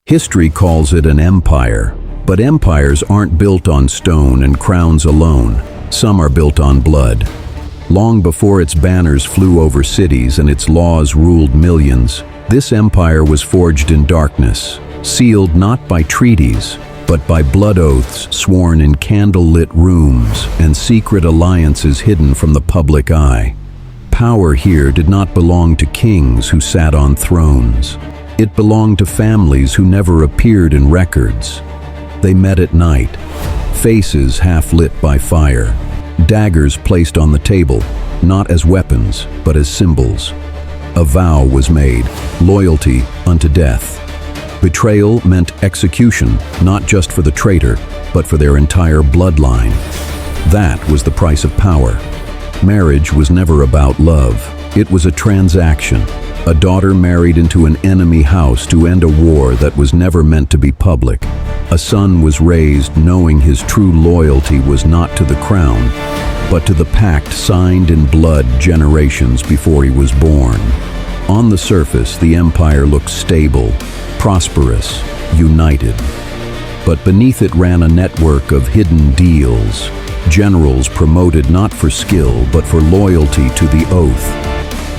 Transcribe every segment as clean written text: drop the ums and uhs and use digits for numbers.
History calls it an empire, but empires aren't built on stone and crowns alone. Some are built on blood. Long before its banners flew over cities and its laws ruled millions, this empire was forged in darkness, sealed not by treaties, but by blood oaths sworn in candle-lit rooms and secret alliances hidden from the public eye. Power here did not belong to kings who sat on thrones. It belonged to families who never appeared in records. They met at night, faces half lit by fire, daggers placed on the table, not as weapons, but as symbols. A vow was made, loyalty unto death. Betrayal meant execution, not just for the traitor, but for their entire bloodline. That was the price of power. Marriage was never about love. It was a transaction. A daughter married into an enemy house to end a war that was never meant to be public. A son was raised knowing his true loyalty was not to the crown, but to the pact signed in blood generations before he was born. On the surface, the empire looked stable, prosperous, united. But beneath it ran a network of hidden deals. Generals promoted not for skill, but for loyalty to the oath.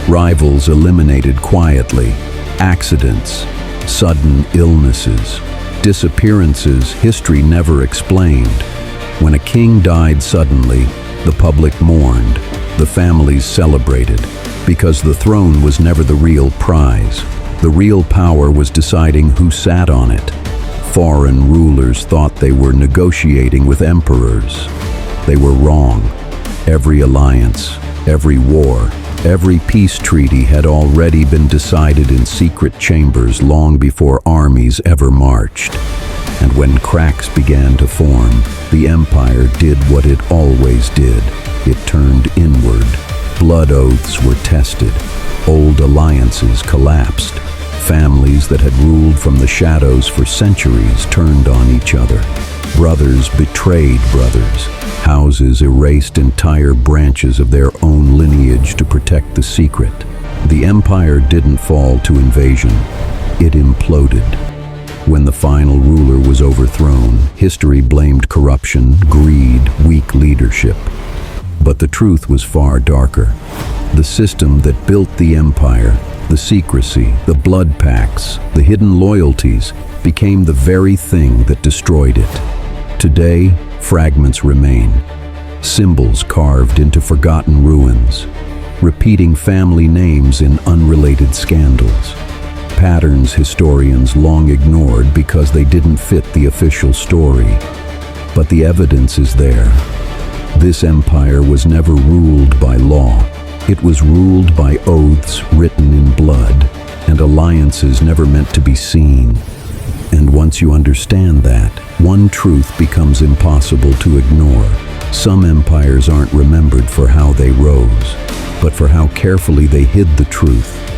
Rivals eliminated quietly. Accidents, sudden illnesses, disappearances history never explained. When a king died suddenly, the public mourned. The families celebrated, because the throne was never the real prize. The real power was deciding who sat on it. Foreign rulers thought they were negotiating with emperors. They were wrong. Every alliance, every war, every peace treaty had already been decided in secret chambers long before armies ever marched. And when cracks began to form, the empire did what it always did. It turned inward. Blood oaths were tested. Old alliances collapsed. Families that had ruled from the shadows for centuries turned on each other. Brothers betrayed brothers. Houses erased entire branches of their own lineage to protect the secret. The empire didn't fall to invasion. It imploded. When the final ruler was overthrown, history blamed corruption, greed, weak leadership. But the truth was far darker. The system that built the empire, the secrecy, the blood pacts, the hidden loyalties, became the very thing that destroyed it. Today, fragments remain, symbols carved into forgotten ruins, repeating family names in unrelated scandals, patterns historians long ignored because they didn't fit the official story. But the evidence is there. This empire was never ruled by law. It was ruled by oaths written in blood and alliances never meant to be seen. And once you understand that, one truth becomes impossible to ignore. Some empires aren't remembered for how they rose, but for how carefully they hid the truth.